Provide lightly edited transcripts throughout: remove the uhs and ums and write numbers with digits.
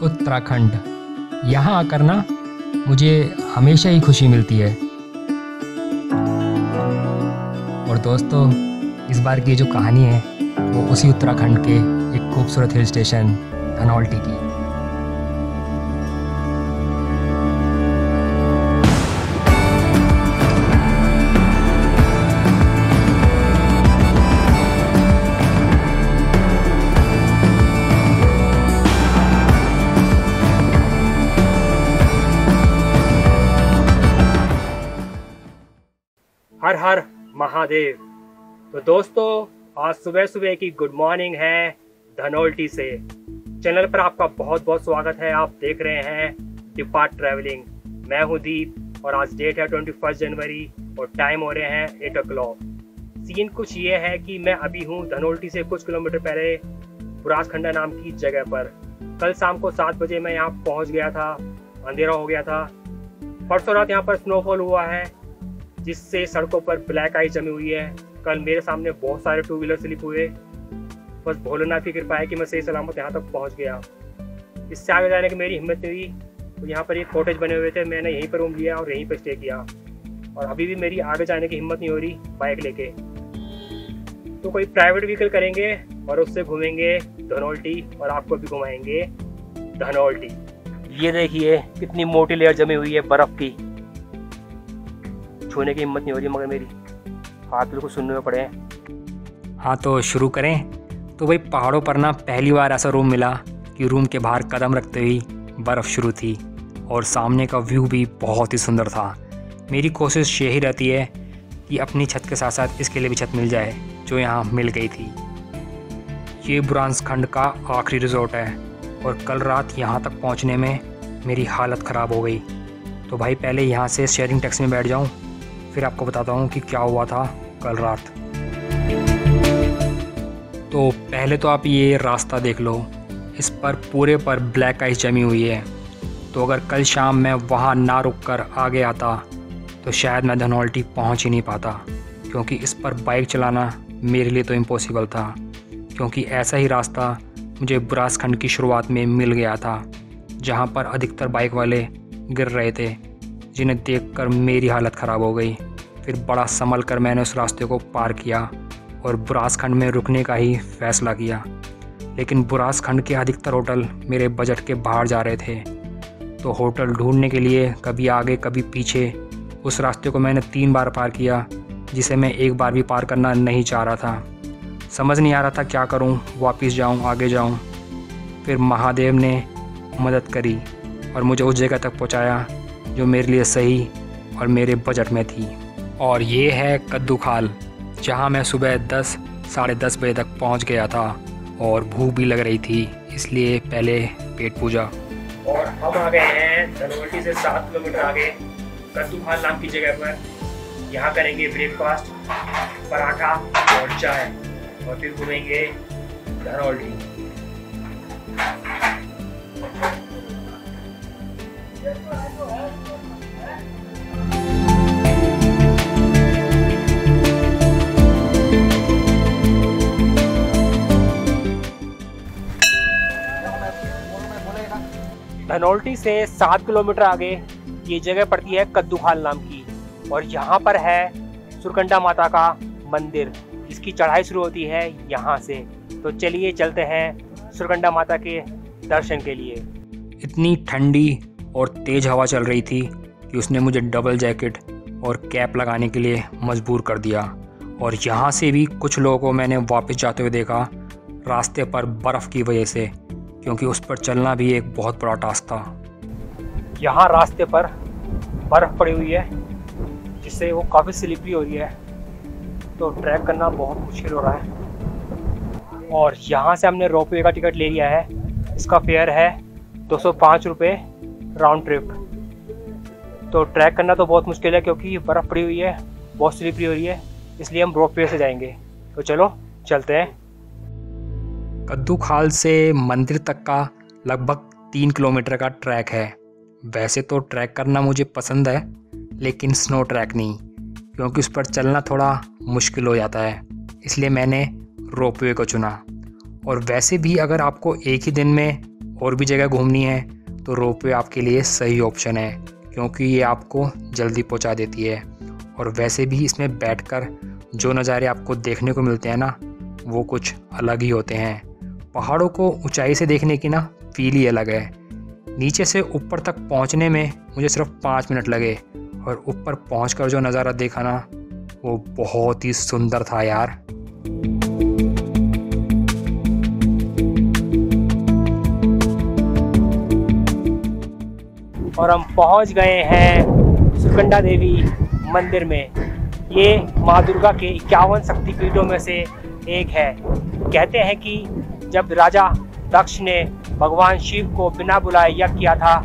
उत्तराखंड। यहाँ आकर ना मुझे हमेशा ही खुशी मिलती है। और दोस्तों, इस बार की जो कहानी है वो उसी उत्तराखंड के एक खूबसूरत हिल स्टेशन धनौल्टी की। हर हर महादेव। तो दोस्तों, आज सुबह सुबह की गुड मॉर्निंग है धनौल्टी से। चैनल पर आपका बहुत बहुत स्वागत है। आप देख रहे हैं डिपार्ट ट्रैवलिंग। मैं हूं दीप और आज डेट है 21 जनवरी और टाइम हो रहे हैं 8 o'clock। सीन कुछ ये है कि मैं अभी हूं धनौल्टी से कुछ किलोमीटर पहले बुरासखंडा नाम की जगह पर। कल शाम को 7 बजे मैं यहाँ पहुँच गया था। अंधेरा हो गया था। परसों रात यहाँ पर स्नोफॉल हुआ है जिससे सड़कों पर ब्लैक आइस जमी हुई है। कल मेरे सामने बहुत सारे 2 व्हीलर स्लिप हुए। बस भोलेनाथ की कृपा है कि मैं सही सलामत यहाँ तक पहुँच गया। इससे आगे जाने की मेरी हिम्मत नहीं हुई। तो यहाँ पर एक कॉटेज बने हुए थे, मैंने यहीं पर रूम लिया और यहीं पर स्टे किया। और अभी भी मेरी आगे जाने की हिम्मत नहीं हो रही बाइक लेके। तो कोई प्राइवेट व्हीकल करेंगे और उससे घूमेंगे धनौल्टी और आपको भी घुमाएंगे धनौल्टी। ये देखिए कितनी मोटी लेयर जमी हुई है बर्फ की। छूने की हिम्मत नहीं हो रही मगर मेरी हाथ बिल्कुल सुनने में पड़े हैं। हाँ, तो शुरू करें। तो भाई, पहाड़ों पर ना पहली बार ऐसा रूम मिला कि रूम के बाहर कदम रखते ही बर्फ़ शुरू थी और सामने का व्यू भी बहुत ही सुंदर था। मेरी कोशिश यही रहती है कि अपनी छत के साथ साथ इसके लिए भी छत मिल जाए, जो यहाँ मिल गई थी। ये बुरासखंड का आखिरी रिजॉर्ट है और कल रात यहाँ तक पहुँचने में मेरी हालत ख़राब हो गई। तो भाई, पहले यहाँ से शेयरिंग टैक्सी में बैठ जाऊँ, फिर आपको बताता हूँ कि क्या हुआ था कल रात। तो पहले तो आप ये रास्ता देख लो। इस पर पूरे पर ब्लैक आइस जमी हुई है। तो अगर कल शाम मैं वहाँ ना रुक कर आगे आता तो शायद मैं धनौल्टी पहुँच ही नहीं पाता, क्योंकि इस पर बाइक चलाना मेरे लिए तो इम्पॉसिबल था। क्योंकि ऐसा ही रास्ता मुझे बुरासखंड की शुरुआत में मिल गया था, जहाँ पर अधिकतर बाइक वाले गिर रहे थे, जिन्हें देखकर मेरी हालत ख़राब हो गई। फिर बड़ा संभल कर मैंने उस रास्ते को पार किया और बुरासखंड में रुकने का ही फ़ैसला किया। लेकिन बुरासखंड के अधिकतर होटल मेरे बजट के बाहर जा रहे थे। तो होटल ढूंढने के लिए कभी आगे कभी पीछे उस रास्ते को मैंने 3 बार पार किया, जिसे मैं एक बार भी पार करना नहीं चाह रहा था। समझ नहीं आ रहा था क्या करूं, वापस जाऊं, आगे जाऊं। फिर महादेव ने मदद करी और मुझे उस जगह तक पहुंचाया जो मेरे लिए सही और मेरे बजट में थी। और ये है कद्दू खाल, जहाँ मैं सुबह 10 साढ़े 10 बजे तक पहुँच गया था और भूख भी लग रही थी, इसलिए पहले पेट पूजा। और हम आ गए हैं धनौल्टी से 7 किलोमीटर आगे कद्दू खाल नाम की जगह पर। यहाँ करेंगे ब्रेकफास्ट, पराठा और चाय और फिर घूमेंगे धनौल्टी। धनौल्टी से 7 किलोमीटर आगे ये जगह पड़ती है कद्दू खाल नाम की। और यहाँ पर है सुरकंडा माता का मंदिर। इसकी चढ़ाई शुरू होती है यहाँ से। तो चलिए चलते हैं सुरकंडा माता के दर्शन के लिए। इतनी ठंडी और तेज़ हवा चल रही थी कि उसने मुझे डबल जैकेट और कैप लगाने के लिए मजबूर कर दिया। और यहाँ से भी कुछ लोगों को मैंने वापस जाते हुए देखा, रास्ते पर बर्फ़ की वजह से, क्योंकि उस पर चलना भी एक बहुत बड़ा टास्क था। यहाँ रास्ते पर बर्फ़ पड़ी हुई है जिससे वो काफ़ी स्लिपरी हो रही है, तो ट्रैक करना बहुत मुश्किल हो रहा है। और यहाँ से हमने रोपवे का टिकट ले लिया है। इसका फेयर है 205 रुपये राउंड ट्रिप। तो ट्रैक करना तो बहुत मुश्किल है क्योंकि बर्फ़ पड़ी हुई है, बहुत स्लिपरी हो रही है, इसलिए हम रोपवे से जाएंगे। तो चलो चलते हैं। कद्दू खाल से मंदिर तक का लगभग 3 किलोमीटर का ट्रैक है। वैसे तो ट्रैक करना मुझे पसंद है, लेकिन स्नो ट्रैक नहीं, क्योंकि उस पर चलना थोड़ा मुश्किल हो जाता है, इसलिए मैंने रोपवे को चुना। और वैसे भी अगर आपको एक ही दिन में और भी जगह घूमनी है तो रोपवे आपके लिए सही ऑप्शन है, क्योंकि ये आपको जल्दी पहुंचा देती है। और वैसे भी इसमें बैठकर जो नज़ारे आपको देखने को मिलते हैं ना, वो कुछ अलग ही होते हैं। पहाड़ों को ऊंचाई से देखने की ना फील ही अलग है। नीचे से ऊपर तक पहुंचने में मुझे सिर्फ 5 मिनट लगे, और ऊपर पहुंचकर जो नज़ारा देखा ना, वो बहुत ही सुंदर था यार। और हम पहुंच गए हैं सुरकंडा देवी मंदिर में। ये माँ दुर्गा के 51 शक्तिपीठों में से एक है। कहते हैं कि जब राजा दक्ष ने भगवान शिव को बिना बुलाए यज्ञ किया था,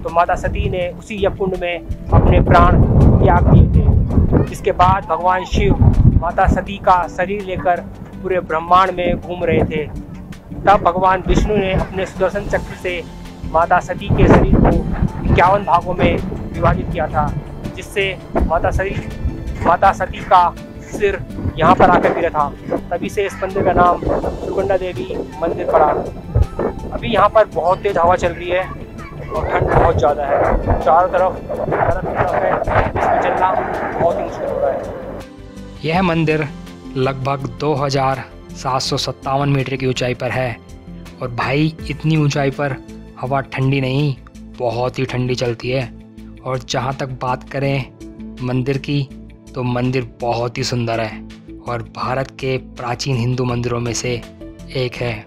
तो माता सती ने उसी यज्ञकुंड में अपने प्राण त्याग दिए थे। जिसके बाद भगवान शिव माता सती का शरीर लेकर पूरे ब्रह्मांड में घूम रहे थे। तब भगवान विष्णु ने अपने सुदर्शन चक्र से माता सती के शरीर को 51 भागों में विभाजित किया था, जिससे माता सती का सिर यहाँ पर आकर गिरा था। तभी से इस मंदिर का नाम सुरकंडा देवी मंदिर पड़ा। अभी यहाँ पर बहुत तेज हवा चल रही है और ठंड बहुत ज़्यादा है। चारों तरफ है, इसमें चलना बहुत ही मुश्किल हो रहा है। यह मंदिर लगभग 2757 मीटर की ऊंचाई पर है। और भाई, इतनी ऊंचाई पर हवा ठंडी नहीं, बहुत ही ठंडी चलती है। और जहाँ तक बात करें मंदिर की, तो मंदिर बहुत ही सुंदर है और भारत के प्राचीन हिंदू मंदिरों में से एक है।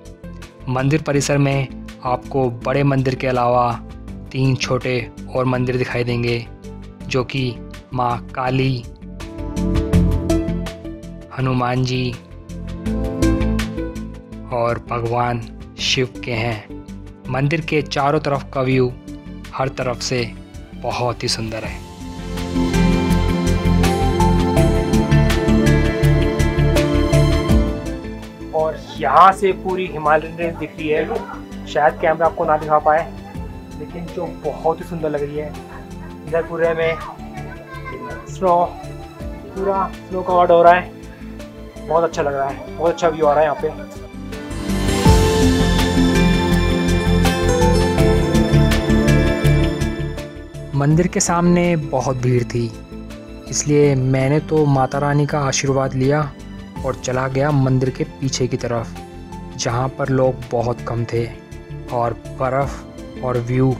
मंदिर परिसर में आपको बड़े मंदिर के अलावा 3 छोटे और मंदिर दिखाई देंगे, जो कि माँ काली, हनुमान जी और भगवान शिव के हैं। मंदिर के चारों तरफ का व्यू हर तरफ से बहुत ही सुंदर है। और यहाँ से पूरी हिमालयन रेंज दिख रही है। शायद कैमरा आपको ना दिखा पाए, लेकिन जो बहुत ही सुंदर लग रही है। इधर पूरे में पूरा स्नो कवर्ड हो रहा है। बहुत अच्छा लग रहा है, बहुत अच्छा व्यू आ रहा है यहाँ पे। मंदिर के सामने बहुत भीड़ थी, इसलिए मैंने तो माता रानी का आशीर्वाद लिया और चला गया मंदिर के पीछे की तरफ, जहाँ पर लोग बहुत कम थे और बर्फ़ और व्यू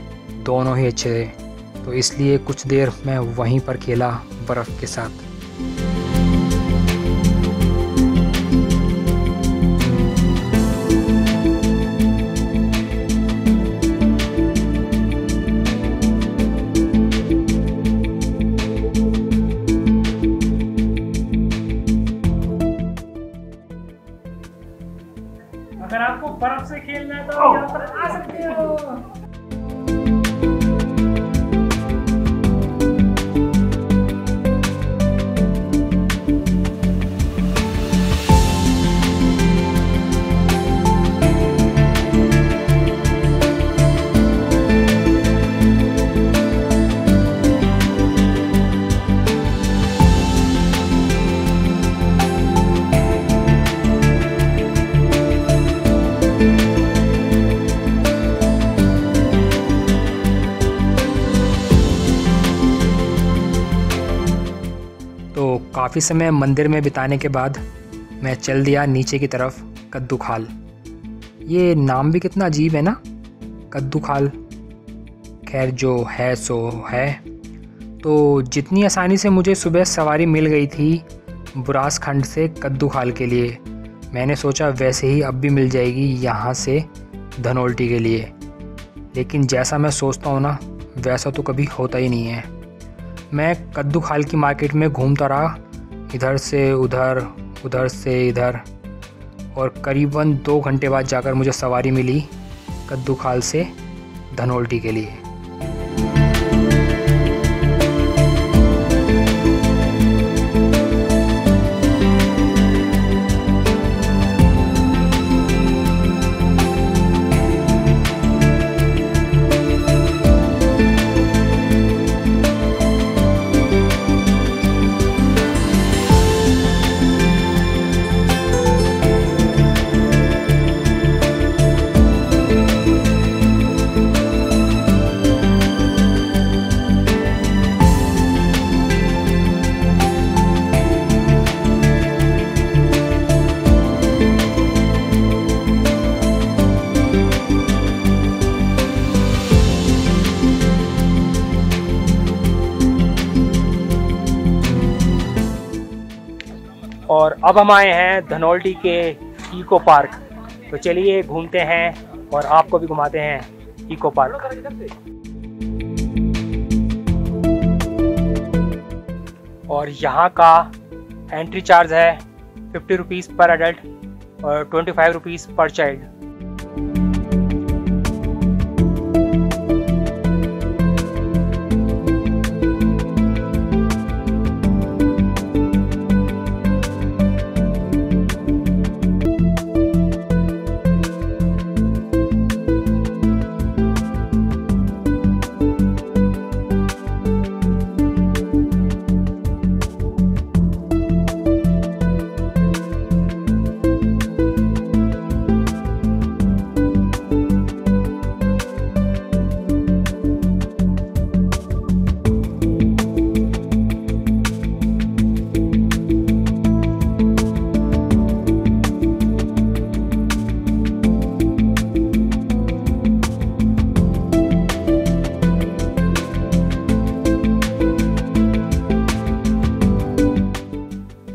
दोनों ही अच्छे थे। तो इसलिए कुछ देर मैं वहीं पर खेला बर्फ़ के साथ। अगर आपको बर्फ से खेलना है तो यहाँ पर आ सकते हो। काफ़ी समय मंदिर में बिताने के बाद मैं चल दिया नीचे की तरफ कद्दू खाल। ये नाम भी कितना अजीब है ना, कद्दू खाल। खैर जो है सो है। तो जितनी आसानी से मुझे सुबह सवारी मिल गई थी बुरासखंड से कद्दू खाल के लिए, मैंने सोचा वैसे ही अब भी मिल जाएगी यहाँ से धनोल्टी के लिए। लेकिन जैसा मैं सोचता हूँ ना, वैसा तो कभी होता ही नहीं है। मैं कद्दू खाल की मार्केट में घूमता रहा, इधर से उधर, उधर से इधर, और करीबन 2 घंटे बाद जाकर मुझे सवारी मिली कद्दू खाल से धनोल्टी के लिए। और अब हम आए हैं धनौल्टी के इको पार्क। तो चलिए घूमते हैं और आपको भी घुमाते हैं इको पार्क। और यहाँ का एंट्री चार्ज है 50 रुपीज़ पर एडल्ट और 25 रुपीज़ पर चाइल्ड।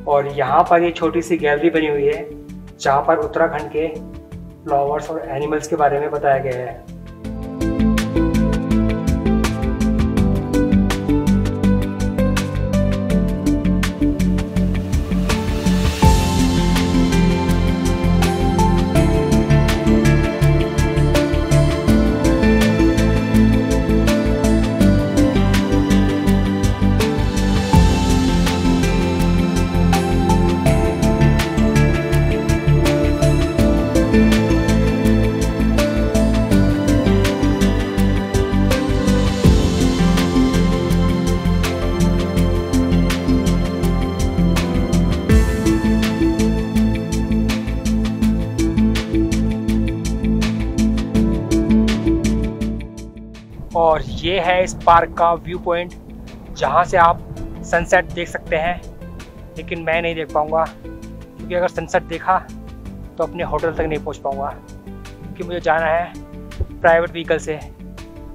और यहाँ पर ये छोटी सी गैलरी बनी हुई है जहाँ पर उत्तराखंड के फ्लावर्स और एनिमल्स के बारे में बताया गया है। और ये है इस पार्क का व्यू पॉइंट जहाँ से आप सनसेट देख सकते हैं, लेकिन मैं नहीं देख पाऊँगा क्योंकि अगर सनसेट देखा तो अपने होटल तक नहीं पहुँच पाऊँगा, क्योंकि मुझे जाना है प्राइवेट व्हीकल से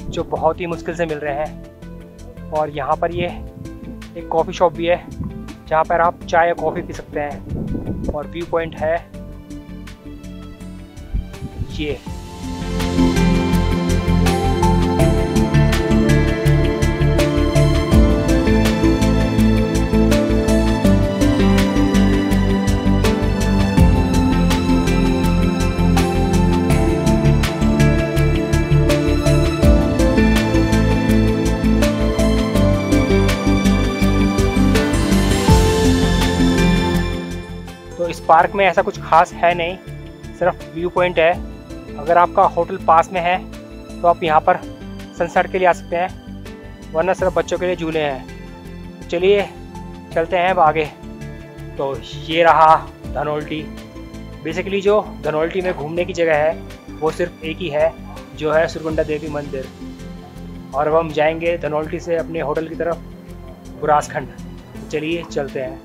जो बहुत ही मुश्किल से मिल रहे हैं। और यहाँ पर ये एक कॉफ़ी शॉप भी है जहाँ पर आप चाय या कॉफ़ी पी सकते हैं। और व्यू पॉइंट है ये। तो इस पार्क में ऐसा कुछ खास है नहीं, सिर्फ व्यू पॉइंट है। अगर आपका होटल पास में है तो आप यहाँ पर सनसेट के लिए आ सकते हैं, वरना सिर्फ बच्चों के लिए झूले हैं। तो चलिए चलते हैं अब आगे। तो ये रहा धनौल्टी। बेसिकली जो धनौल्टी में घूमने की जगह है वो सिर्फ एक ही है, जो है सुरगुंडा देवी मंदिर। और अब हम जाएंगे धनौल्टी से अपने होटल की तरफ, बुरासखंड। तो चलिए चलते हैं।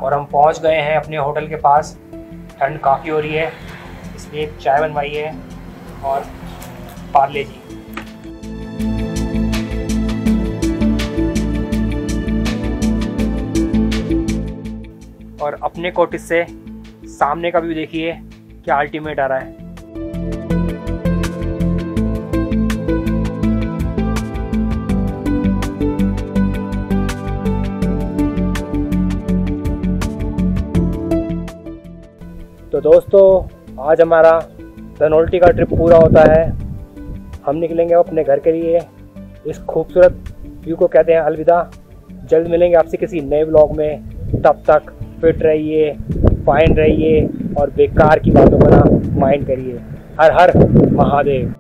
और हम पहुंच गए हैं अपने होटल के पास। ठंड काफ़ी हो रही है, इसलिए चाय बनवाई है और पार्ले जी। और अपने कोटिस से सामने का व्यू देखिए क्या अल्टीमेट आ रहा है। तो दोस्तों आज हमारा धनौल्टी का ट्रिप पूरा होता है। हम निकलेंगे अपने घर के लिए। इस खूबसूरत व्यू को कहते हैं अलविदा। जल्द मिलेंगे आपसे किसी नए व्लॉग में। तब तक फिट रहिए, फाइन रहिए और बेकार की बातों को ना माइंड करिए। हर हर महादेव।